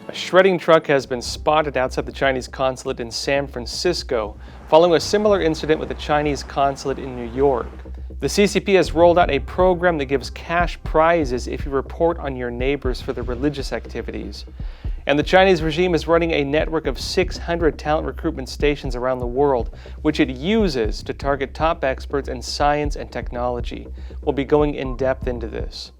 A shredding truck has been spotted outside the Chinese consulate in San Francisco, following a similar incident with the Chinese consulate in New York. The CCP has rolled out a program that gives cash prizes if you report on your neighbors for their religious activities. And the Chinese regime is running a network of 600 talent recruitment stations around the world, which it uses to target top experts in science and technology. We'll be going in depth into this.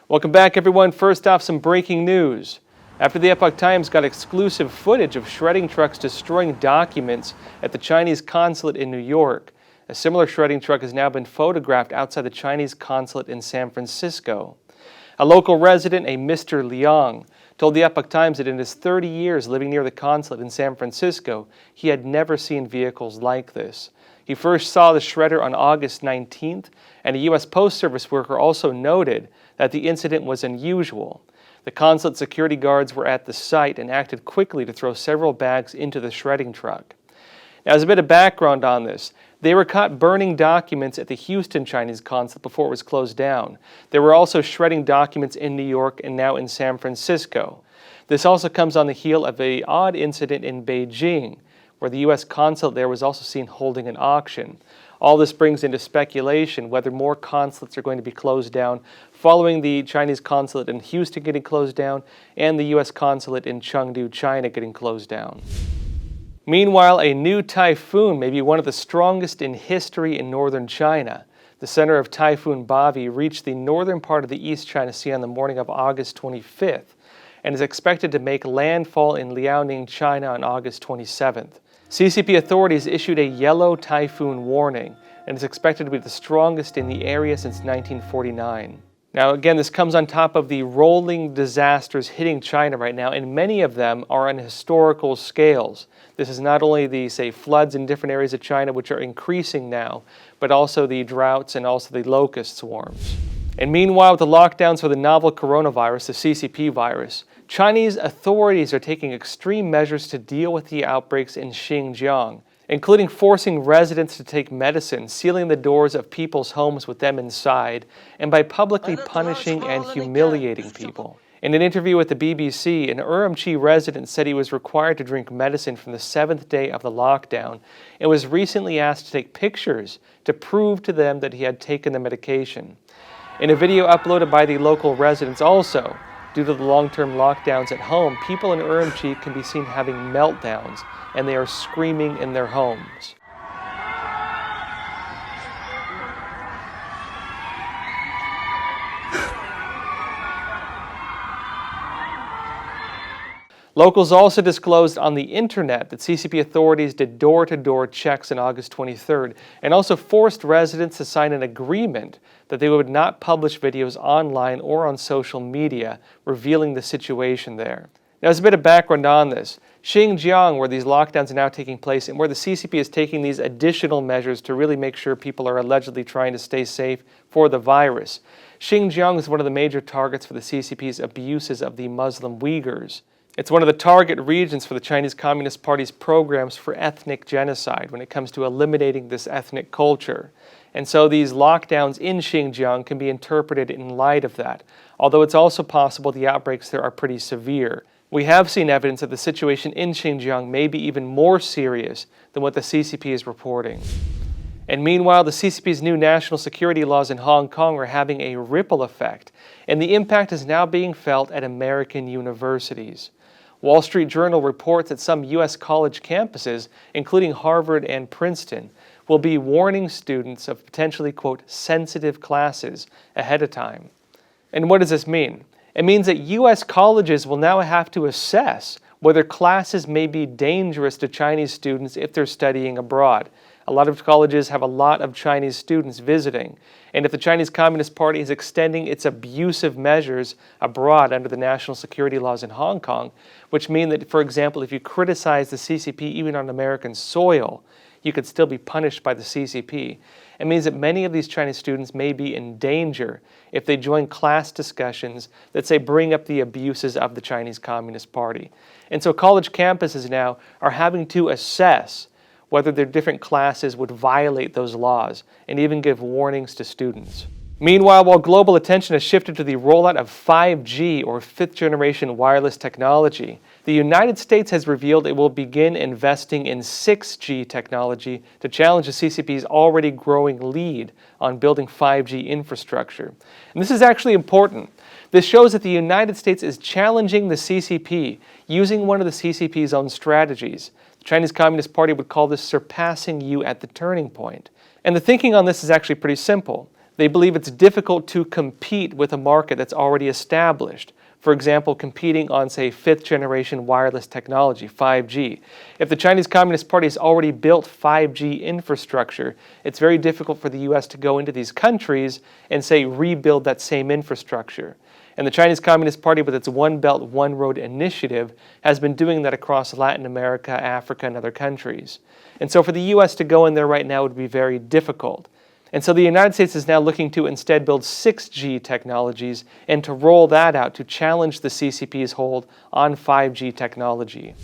Welcome back, everyone. First off, some breaking news. After the Epoch Times got exclusive footage of shredding trucks destroying documents at the Chinese consulate in New York, a similar shredding truck has now been photographed outside the Chinese consulate in San Francisco. A local resident, a Mr. Liang, told the Epoch Times that in his 30 years living near the consulate in San Francisco, he had never seen vehicles like this. He first saw the shredder on August 19th, and a U.S. Post Service worker also noted that the incident was unusual. The consulate security guards were at the site and acted quickly to throw several bags into the shredding truck. Now, as a bit of background on this, they were caught burning documents at the Houston Chinese consulate before it was closed down. They were also shredding documents in New York and now in San Francisco. This also comes on the heel of an odd incident in Beijing, where the U.S. consulate there was also seen holding an auction. All this brings into speculation whether more consulates are going to be closed down following the Chinese consulate in Houston getting closed down and the U.S. consulate in Chengdu, China getting closed down. Meanwhile, a new typhoon may be one of the strongest in history in northern China. The center of Typhoon Bavi reached the northern part of the East China Sea on the morning of August 25th and is expected to make landfall in Liaoning, China on August 27th. CCP authorities issued a yellow typhoon warning and is expected to be the strongest in the area since 1949. Now again, this comes on top of the rolling disasters hitting China right now, and many of them are on historical scales. This is not only the, say, floods in different areas of China, which are increasing now, but also the droughts and also the locust swarms. And meanwhile, with the lockdowns for the novel coronavirus, the CCP virus, Chinese authorities are taking extreme measures to deal with the outbreaks in Xinjiang, including forcing residents to take medicine, sealing the doors of people's homes with them inside, and by publicly punishing and humiliating people. In an interview with the BBC, an Urumqi resident said he was required to drink medicine from the 7th day of the lockdown and was recently asked to take pictures to prove to them that he had taken the medication. In a video uploaded by the local residents also, due to the long-term lockdowns at home, people in Urumqi can be seen having meltdowns, and they are screaming in their homes. Locals also disclosed on the internet that CCP authorities did door-to-door checks on August 23rd and also forced residents to sign an agreement that they would not publish videos online or on social media revealing the situation there. Now, as a bit of background on this, Xinjiang, where these lockdowns are now taking place and where the CCP is taking these additional measures to really make sure people are allegedly trying to stay safe for the virus, Xinjiang is one of the major targets for the CCP's abuses of the Muslim Uyghurs. It's one of the target regions for the Chinese Communist Party's programs for ethnic genocide when it comes to eliminating this ethnic culture. And so these lockdowns in Xinjiang can be interpreted in light of that, although it's also possible the outbreaks there are pretty severe. We have seen evidence that the situation in Xinjiang may be even more serious than what the CCP is reporting. And meanwhile, the CCP's new national security laws in Hong Kong are having a ripple effect, and the impact is now being felt at American universities. Wall Street Journal reports that some U.S. college campuses, including Harvard and Princeton, will be warning students of potentially, quote, sensitive classes ahead of time. And what does this mean? It means that U.S. colleges will now have to assess whether classes may be dangerous to Chinese students if they're studying abroad. A lot of colleges have a lot of Chinese students visiting, and if the Chinese Communist Party is extending its abusive measures abroad under the national security laws in Hong Kong, which mean that, for example, if you criticize the CCP even on American soil, you could still be punished by the CCP. It means that many of these Chinese students may be in danger if they join class discussions that, say, bring up the abuses of the Chinese Communist Party. And so college campuses now are having to assess whether their different classes would violate those laws and even give warnings to students. Meanwhile, while global attention has shifted to the rollout of 5G or fifth-generation wireless technology, the United States has revealed it will begin investing in 6G technology to challenge the CCP's already growing lead on building 5G infrastructure. And this is actually important. This shows that the United States is challenging the CCP using one of the CCP's own strategies. The Chinese Communist Party would call this surpassing you at the turning point. And the thinking on this is actually pretty simple. They believe it's difficult to compete with a market that's already established. For example, competing on, say, fifth-generation wireless technology, 5G. If the Chinese Communist Party has already built 5G infrastructure, it's very difficult for the U.S. to go into these countries and, say, rebuild that same infrastructure. And the Chinese Communist Party, with its One Belt, One Road initiative, has been doing that across Latin America, Africa, and other countries. And so for the U.S. to go in there right now would be very difficult. And so the United States is now looking to instead build 6G technologies and to roll that out to challenge the CCP's hold on 5G technology.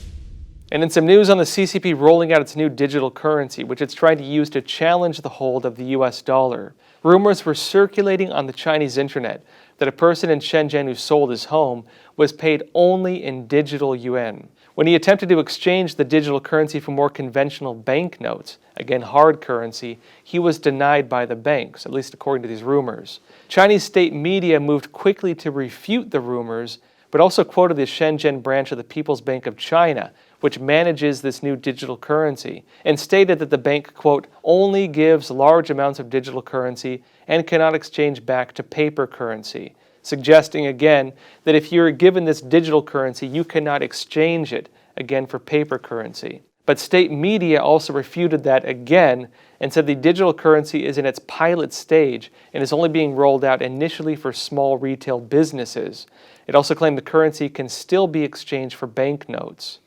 And in some news on the CCP rolling out its new digital currency, which it's trying to use to challenge the hold of the US dollar, rumors were circulating on the Chinese internet that a person in Xinjiang who sold his home was paid only in digital yuan. When he attempted to exchange the digital currency for more conventional banknotes, again hard currency, he was denied by the banks, at least according to these rumors. Chinese state media moved quickly to refute the rumors, but also quoted the Shenzhen branch of the People's Bank of China, which manages this new digital currency, and stated that the bank, quote, only gives large amounts of digital currency and cannot exchange back to paper currency, suggesting again that if you're given this digital currency, you cannot exchange it again for paper currency. But state media also refuted that again and said the digital currency is in its pilot stage and is only being rolled out initially for small retail businesses. It also claimed the currency can still be exchanged for banknotes.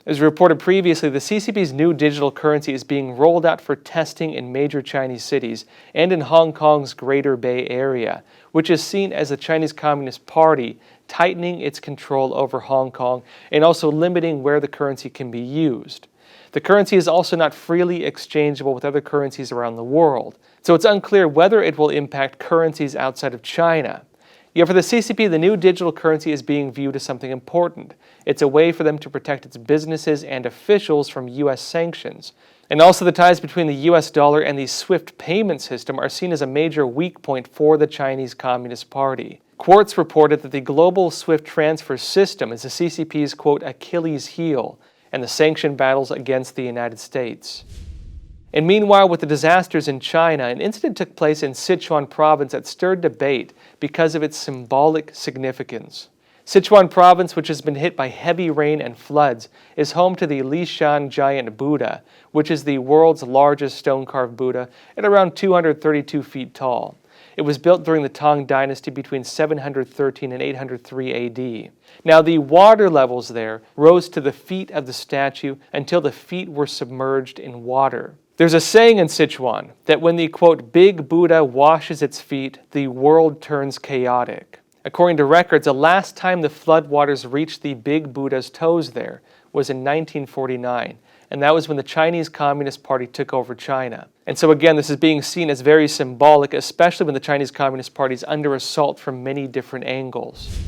As reported previously, the CCP's new digital currency is being rolled out for testing in major Chinese cities and in Hong Kong's Greater Bay Area, which is seen as the Chinese Communist Party tightening its control over Hong Kong and also limiting where the currency can be used. The currency is also not freely exchangeable with other currencies around the world, so it's unclear whether it will impact currencies outside of China. Yet for the CCP, the new digital currency is being viewed as something important. It's a way for them to protect its businesses and officials from U.S. sanctions. And also the ties between the U.S. dollar and the SWIFT payment system are seen as a major weak point for the Chinese Communist Party. Quartz reported that the global SWIFT transfer system is the CCP's, quote, Achilles heel, and the sanction battles against the United States. And meanwhile, with the disasters in China, an incident took place in Sichuan province that stirred debate because of its symbolic significance. Sichuan province, which has been hit by heavy rain and floods, is home to the Lishan giant Buddha, which is the world's largest stone-carved Buddha at around 232 feet tall. It was built during the Tang Dynasty between 713 and 803 AD. Now, the water levels there rose to the feet of the statue until the feet were submerged in water. There's a saying in Sichuan that when the, quote, big Buddha washes its feet, the world turns chaotic. According to records, the last time the floodwaters reached the big Buddha's toes there was in 1949, and that was when the Chinese Communist Party took over China. And so again, this is being seen as very symbolic, especially when the Chinese Communist Party is under assault from many different angles.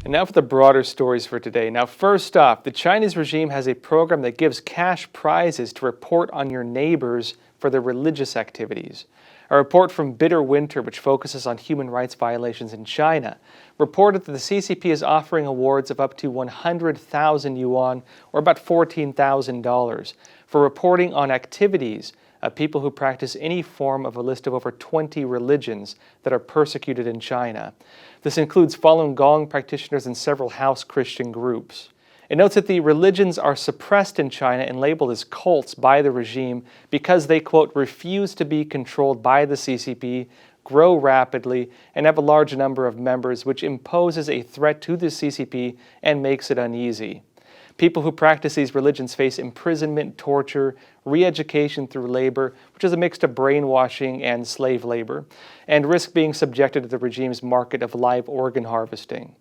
And now for the broader stories for today. Now first off, the Chinese regime has a program that gives cash prizes to report on your neighbors for their religious activities. A report from Bitter Winter, which focuses on human rights violations in China, reported that the CCP is offering awards of up to 100,000 yuan, or about $14,000, for reporting on activities of people who practice any form of a list of over 20 religions that are persecuted in China. This includes Falun Gong practitioners and several house Christian groups. It notes that the religions are suppressed in China and labeled as cults by the regime because they, quote, refuse to be controlled by the CCP, grow rapidly, and have a large number of members, which imposes a threat to the CCP and makes it uneasy. People who practice these religions face imprisonment, torture, re-education through labor, which is a mix of brainwashing and slave labor, and risk being subjected to the regime's market of live organ harvesting.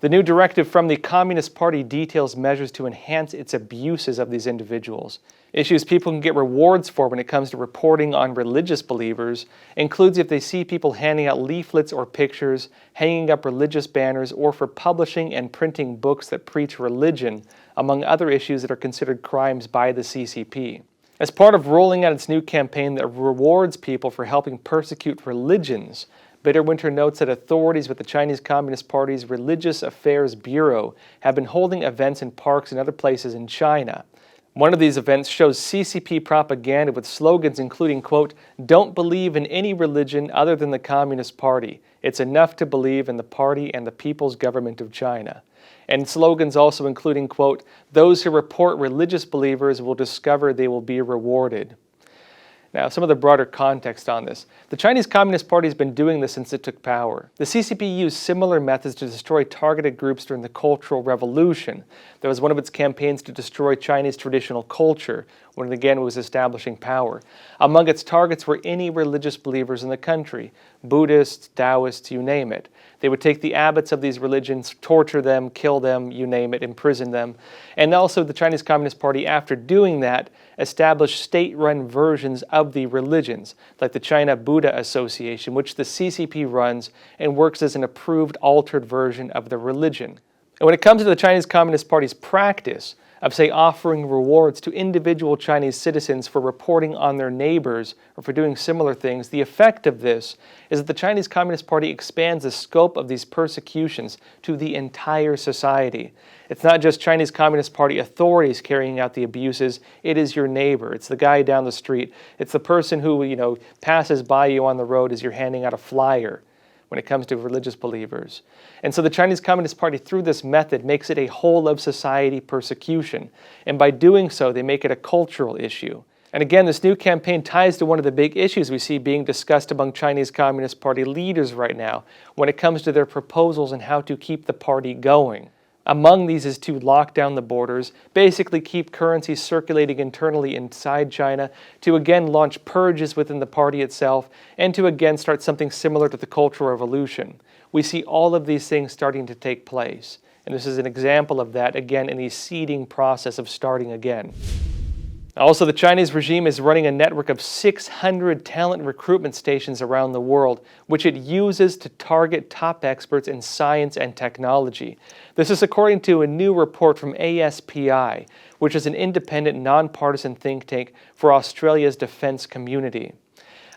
The new directive from the Communist Party details measures to enhance its abuses of these individuals. Issues people can get rewards for when it comes to reporting on religious believers includes if they see people handing out leaflets or pictures, hanging up religious banners, or for publishing and printing books that preach religion, among other issues that are considered crimes by the CCP. As part of rolling out its new campaign that rewards people for helping persecute religions, Bitterwinter notes that authorities with the Chinese Communist Party's Religious Affairs Bureau have been holding events in parks and other places in China. One of these events shows CCP propaganda with slogans including, quote, "Don't believe in any religion other than the Communist Party. It's enough to believe in the party and the People's Government of China." And slogans also including, quote, "Those who report religious believers will discover they will be rewarded." Now, some of the broader context on this. The Chinese Communist Party has been doing this since it took power. The CCP used similar methods to destroy targeted groups during the Cultural Revolution. That was one of its campaigns to destroy Chinese traditional culture when it again was establishing power. Among its targets were any religious believers in the country, Buddhists, Taoists, you name it. They would take the abbots of these religions, torture them, kill them, you name it, imprison them. And also the Chinese Communist Party, after doing that, established state-run versions of the religions, like the China Buddha Association, which the CCP runs and works as an approved altered version of the religion. And when it comes to the Chinese Communist Party's practice of, say, offering rewards to individual Chinese citizens for reporting on their neighbors or for doing similar things, the effect of this is that the Chinese Communist Party expands the scope of these persecutions to the entire society. It's not just Chinese Communist Party authorities carrying out the abuses, it is your neighbor, it's the guy down the street, it's the person who, passes by you on the road as you're handing out a flyer when it comes to religious believers. And so the Chinese Communist Party, through this method, makes it a whole-of-society persecution. And by doing so, they make it a cultural issue. And again, this new campaign ties to one of the big issues we see being discussed among Chinese Communist Party leaders right now when it comes to their proposals on how to keep the party going. Among these is to lock down the borders, basically keep currency circulating internally inside China, to again launch purges within the party itself, and to again start something similar to the Cultural Revolution. We see all of these things starting to take place. And this is an example of that, again, in the seeding process of starting again. Also, the Chinese regime is running a network of 600 talent recruitment stations around the world, which it uses to target top experts in science and technology. This is according to a new report from ASPI, which is an independent, nonpartisan think tank for Australia's defense community.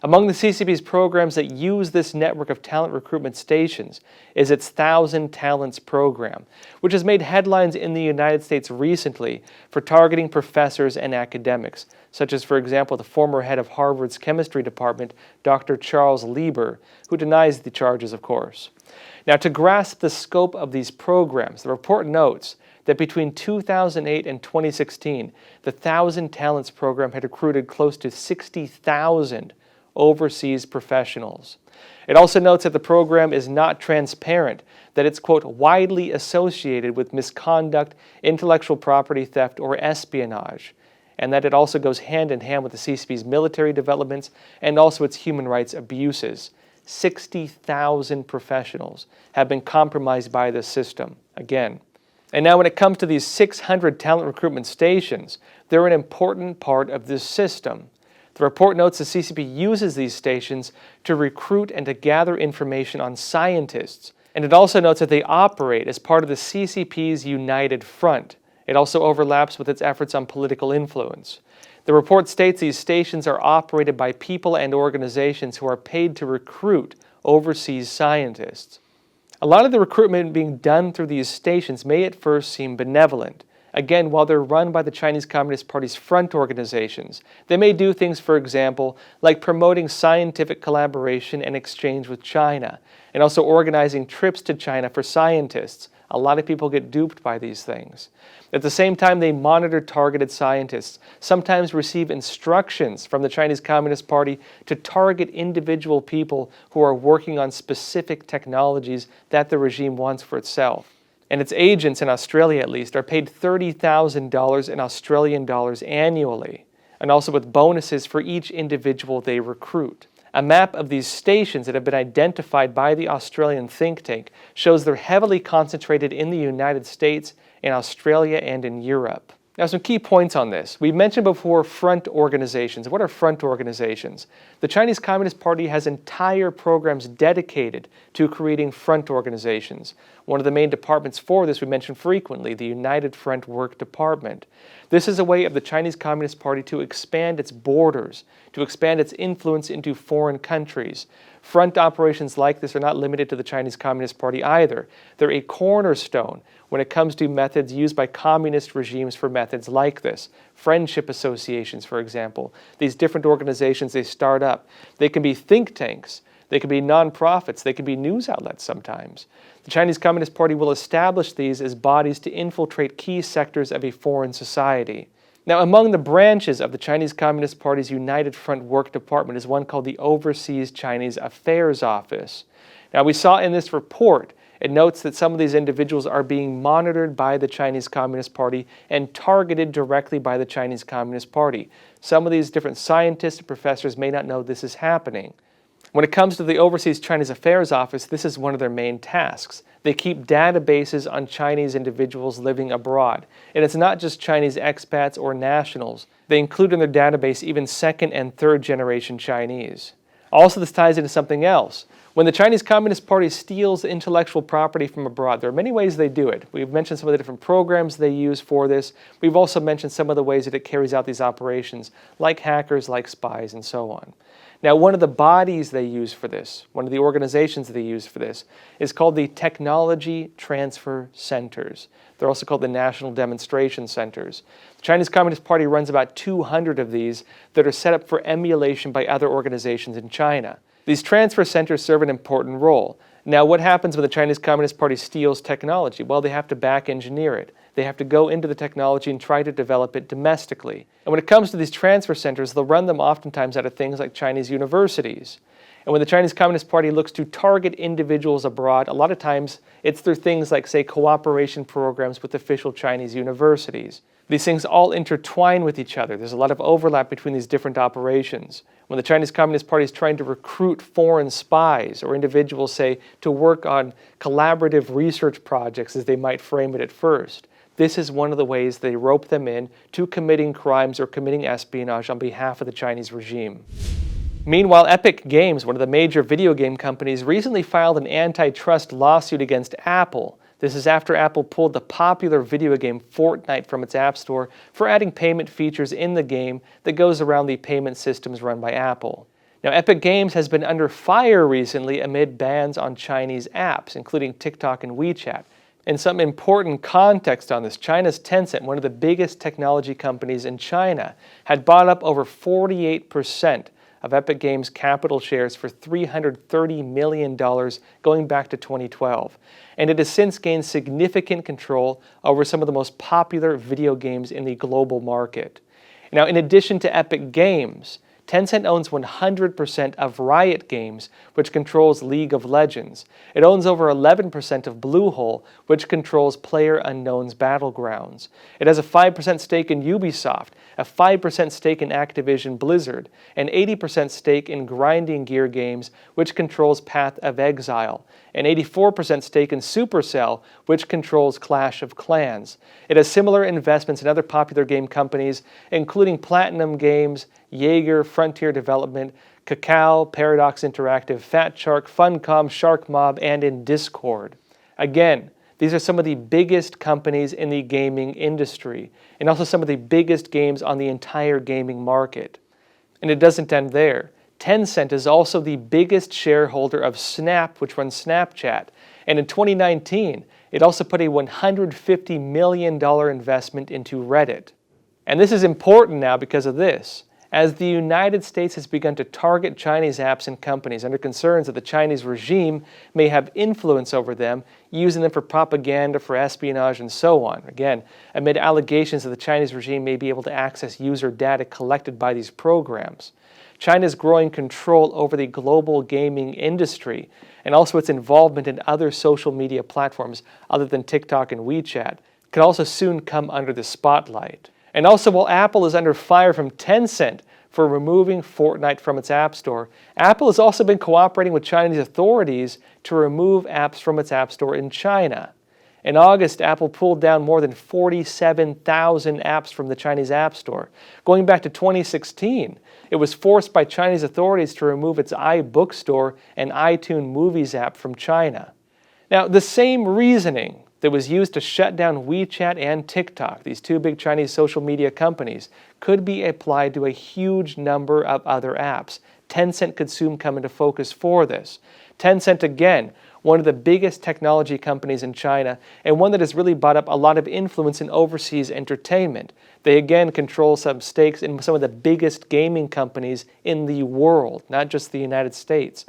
Among the CCP's programs that use this network of talent recruitment stations is its 1,000 Talents program, which has made headlines in the United States recently for targeting professors and academics, such as, for example, the former head of Harvard's chemistry department, Dr. Charles Lieber, who denies the charges, of course. Now, to grasp the scope of these programs, the report notes that between 2008 and 2016, the 1,000 Talents program had recruited close to 60,000 overseas professionals. It also notes that the program is not transparent, that it's, quote, widely associated with misconduct, intellectual property theft, or espionage, and that it also goes hand in hand with the CCP's military developments and also its human rights abuses. 60,000 professionals have been compromised by this system, again. And now when it comes to these 600 talent recruitment stations, they're an important part of this system. The report notes the CCP uses these stations to recruit and to gather information on scientists. And it also notes that they operate as part of the CCP's United Front. It also overlaps with its efforts on political influence. The report states these stations are operated by people and organizations who are paid to recruit overseas scientists. A lot of the recruitment being done through these stations may at first seem benevolent. Again, while they're run by the Chinese Communist Party's front organizations, they may do things, for example, like promoting scientific collaboration and exchange with China, and also organizing trips to China for scientists. A lot of people get duped by these things. At the same time, they monitor targeted scientists, sometimes receive instructions from the Chinese Communist Party to target individual people who are working on specific technologies that the regime wants for itself. And its agents, in Australia at least, are paid $30,000 in Australian dollars annually, and also with bonuses for each individual they recruit. A map of these stations that have been identified by the Australian think tank shows they're heavily concentrated in the United States, in Australia, and in Europe. Now, some key points on this. We mentioned before front organizations. What are front organizations? The Chinese Communist Party has entire programs dedicated to creating front organizations. One of the main departments for this we mention frequently, the United Front Work Department. This is a way of the Chinese Communist Party to expand its borders, to expand its influence into foreign countries. Front operations like this are not limited to the Chinese Communist Party either. They're a cornerstone when it comes to methods used by communist regimes for methods like this. Friendship associations, for example. These different organizations they start up. They can be think tanks. They can be nonprofits. They can be news outlets sometimes. The Chinese Communist Party will establish these as bodies to infiltrate key sectors of a foreign society. Now, among the branches of the Chinese Communist Party's United Front Work Department is one called the Overseas Chinese Affairs Office. Now, we saw in this report, it notes that some of these individuals are being monitored by the Chinese Communist Party and targeted directly by the Chinese Communist Party. Some of these different scientists and professors may not know this is happening. When it comes to the Overseas Chinese Affairs Office, this is one of their main tasks. They keep databases on Chinese individuals living abroad. And it's not just Chinese expats or nationals. They include in their database even second and third generation Chinese. Also, this ties into something else. When the Chinese Communist Party steals intellectual property from abroad, there are many ways they do it. We've mentioned some of the different programs they use for this. We've also mentioned some of the ways that it carries out these operations, like hackers, like spies, and so on. Now, one of the bodies they use for this, one of the organizations they use for this, is called the Technology Transfer Centers. They're also called the National Demonstration Centers. The Chinese Communist Party runs about 200 of these that are set up for emulation by other organizations in China. These transfer centers serve an important role. Now, what happens when the Chinese Communist Party steals technology? Well, they have to back engineer it. They have to go into the technology and try to develop it domestically. And when it comes to these transfer centers, they'll run them oftentimes out of things like Chinese universities. And when the Chinese Communist Party looks to target individuals abroad, a lot of times it's through things like, say, cooperation programs with official Chinese universities. These things all intertwine with each other. There's a lot of overlap between these different operations. When the Chinese Communist Party is trying to recruit foreign spies or individuals, say, to work on collaborative research projects, as they might frame it at first, this is one of the ways they rope them in to committing crimes or committing espionage on behalf of the Chinese regime. Meanwhile, Epic Games, one of the major video game companies, recently filed an antitrust lawsuit against Apple. This is after Apple pulled the popular video game Fortnite from its App Store for adding payment features in the game that goes around the payment systems run by Apple. Now, Epic Games has been under fire recently amid bans on Chinese apps, including TikTok and WeChat. And some important context on this, China's Tencent, one of the biggest technology companies in China, had bought up over 48% of Epic Games' capital shares for $330 million going back to 2012. And it has since gained significant control over some of the most popular video games in the global market. Now, in addition to Epic Games, Tencent owns 100% of Riot Games, which controls League of Legends. It owns over 11% of Bluehole, which controls PlayerUnknown's Battlegrounds. It has a 5% stake in Ubisoft, a 5% stake in Activision Blizzard, an 80% stake in Grinding Gear Games, which controls Path of Exile, an 84% stake in Supercell, which controls Clash of Clans. It has similar investments in other popular game companies, including Platinum Games, Jaeger, Frontier Development, Kakao, Paradox Interactive, Fat Shark, Funcom, Shark Mob, and in Discord. Again, these are some of the biggest companies in the gaming industry, and also some of the biggest games on the entire gaming market. And it doesn't end there. Tencent is also the biggest shareholder of Snap, which runs Snapchat. And in 2019, it also put a $150 million investment into Reddit. And this is important now because of this. As the United States has begun to target Chinese apps and companies under concerns that the Chinese regime may have influence over them, using them for propaganda, for espionage, and so on. Again, amid allegations that the Chinese regime may be able to access user data collected by these programs. China's growing control over the global gaming industry, and also its involvement in other social media platforms other than TikTok and WeChat, could also soon come under the spotlight. And also, while Apple is under fire from Tencent for removing Fortnite from its App Store. Apple has also been cooperating with Chinese authorities to remove apps from its App Store in China. In August, Apple pulled down more than 47,000 apps from the Chinese App Store. Going back to 2016, it was forced by Chinese authorities to remove its iBookstore and iTunes Movies app from China. Now, the same reasoning that was used to shut down WeChat and TikTok, these two big Chinese social media companies, could be applied to a huge number of other apps. Tencent could soon come into focus for this. Tencent, again, one of the biggest technology companies in China, and one that has really bought up a lot of influence in overseas entertainment. They again control some stakes in some of the biggest gaming companies in the world, not just the United States.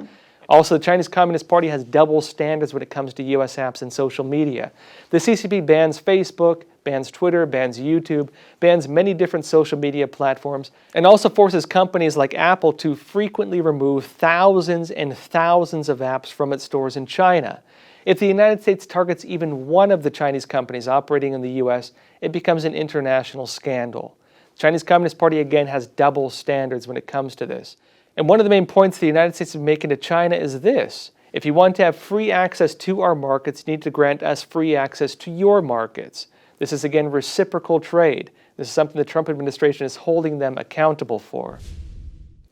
Also, the Chinese Communist Party has double standards when it comes to US apps and social media. The CCP bans Facebook, bans Twitter, bans YouTube, bans many different social media platforms, and also forces companies like Apple to frequently remove thousands and thousands of apps from its stores in China. If the United States targets even one of the Chinese companies operating in the US, it becomes an international scandal. The Chinese Communist Party again has double standards when it comes to this. And one of the main points the United States is making to China is this: if you want to have free access to our markets, you need to grant us free access to your markets. This is again reciprocal trade. This is something the Trump administration is holding them accountable for.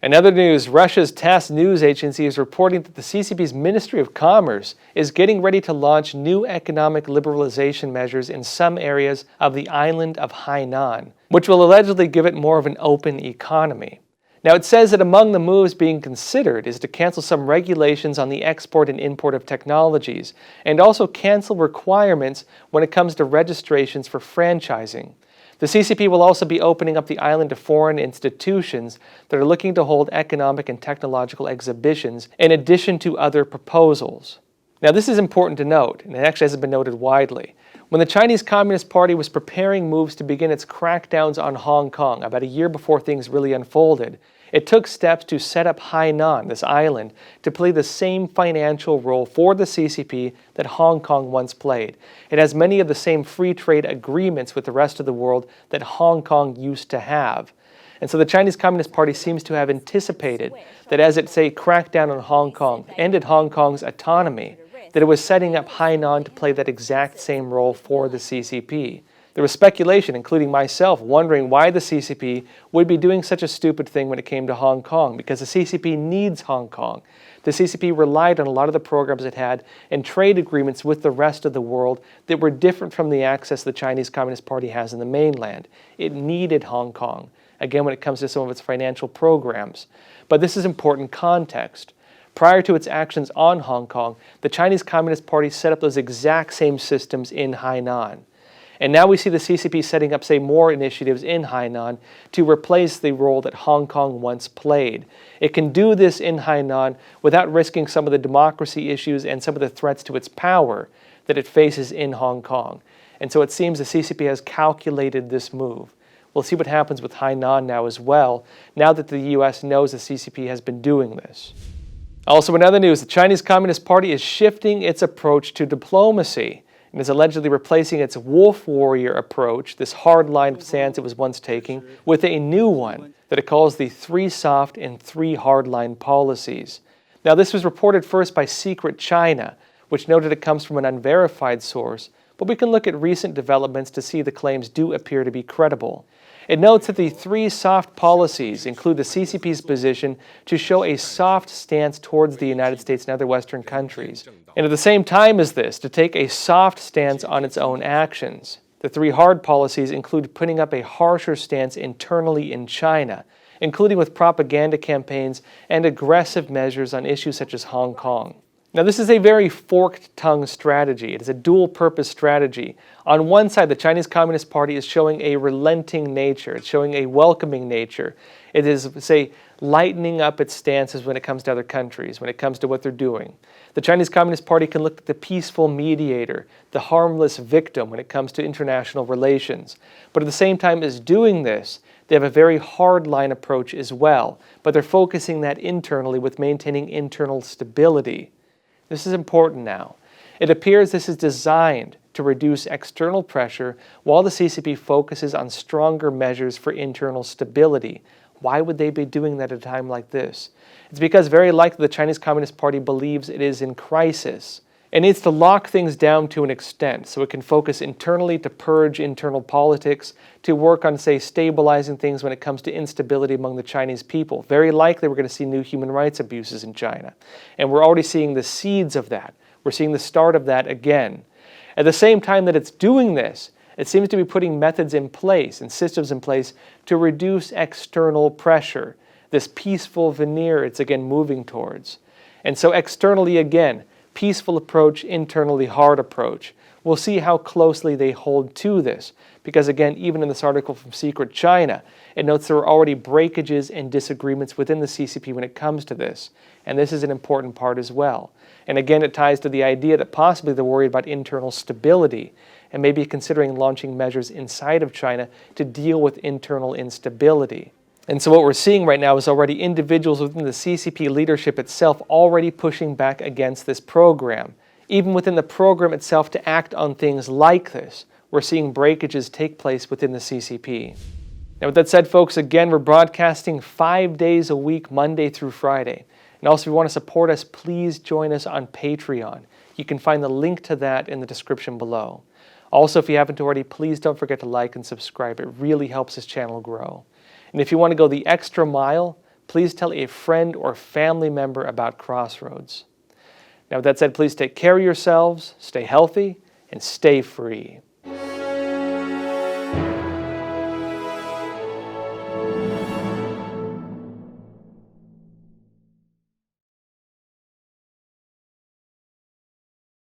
In other news, Russia's TASS news agency is reporting that the CCP's Ministry of Commerce is getting ready to launch new economic liberalization measures in some areas of the island of Hainan, which will allegedly give it more of an open economy. Now, it says that among the moves being considered is to cancel some regulations on the export and import of technologies, and also cancel requirements when it comes to registrations for franchising. The CCP will also be opening up the island to foreign institutions that are looking to hold economic and technological exhibitions in addition to other proposals. Now, this is important to note, and it actually hasn't been noted widely. When the Chinese Communist Party was preparing moves to begin its crackdowns on Hong Kong about a year before things really unfolded, it took steps to set up Hainan, this island, to play the same financial role for the CCP that Hong Kong once played. It has many of the same free trade agreements with the rest of the world that Hong Kong used to have. And so the Chinese Communist Party seems to have anticipated that as it, say, cracked down on Hong Kong, ended Hong Kong's autonomy, that it was setting up Hainan to play that exact same role for the CCP. There was speculation, including myself, wondering why the CCP would be doing such a stupid thing when it came to Hong Kong, because the CCP needs Hong Kong. The CCP relied on a lot of the programs it had and trade agreements with the rest of the world that were different from the access the Chinese Communist Party has in the mainland. It needed Hong Kong, again, when it comes to some of its financial programs. But this is important context. Prior to its actions on Hong Kong, the Chinese Communist Party set up those exact same systems in Hainan. And now we see the CCP setting up, say, more initiatives in Hainan to replace the role that Hong Kong once played. It can do this in Hainan without risking some of the democracy issues and some of the threats to its power that it faces in Hong Kong. And so it seems the CCP has calculated this move. We'll see what happens with Hainan now as well, now that the US knows the CCP has been doing this. Also, in other news, the Chinese Communist Party is shifting its approach to diplomacy and is allegedly replacing its wolf warrior approach, this hard-line stance it was once taking, with a new one that it calls the 3 soft and 3 hard-line policies. Now, this was reported first by Secret China, which noted it comes from an unverified source, but we can look at recent developments to see the claims do appear to be credible. It notes that the 3 soft policies include the CCP's position to show a soft stance towards the United States and other Western countries, and at the same time as this, to take a soft stance on its own actions. The 3 hard policies include putting up a harsher stance internally in China, including with propaganda campaigns and aggressive measures on issues such as Hong Kong. Now, this is a very forked-tongue strategy. It is a dual-purpose strategy. On one side, the Chinese Communist Party is showing a relenting nature. It's showing a welcoming nature. It is, say, lightening up its stances when it comes to other countries, when it comes to what they're doing. The Chinese Communist Party can look at the peaceful mediator, the harmless victim when it comes to international relations. But at the same time as doing this, they have a very hard-line approach as well, but they're focusing that internally with maintaining internal stability. This is important now. It appears this is designed to reduce external pressure while the CCP focuses on stronger measures for internal stability. Why would they be doing that at a time like this? It's because very likely the Chinese Communist Party believes it is in crisis. It needs to lock things down to an extent so it can focus internally to purge internal politics, to work on, say, stabilizing things when it comes to instability among the Chinese people. Very likely we're going to see new human rights abuses in China. And we're already seeing the seeds of that. We're seeing the start of that again. At the same time that it's doing this, it seems to be putting methods in place and systems in place to reduce external pressure, this peaceful veneer it's again moving towards. And so externally again, peaceful approach, internally hard approach. We'll see how closely they hold to this, because again, even in this article from Secret China, it notes there are already breakages and disagreements within the CCP when it comes to this, and this is an important part as well. And again, it ties to the idea that possibly they're worried about internal stability and maybe considering launching measures inside of China to deal with internal instability. And so what we're seeing right now is already individuals within the CCP leadership itself already pushing back against this program. Even within the program itself to act on things like this, we're seeing breakages take place within the CCP. Now with that said, folks, again, we're broadcasting 5 days a week, Monday through Friday. And also if you want to support us, please join us on Patreon. You can find the link to that in the description below. Also, if you haven't already, please don't forget to like and subscribe. It really helps this channel grow. And if you want to go the extra mile, please tell a friend or family member about Crossroads. Now with that said, please take care of yourselves, stay healthy, and stay free.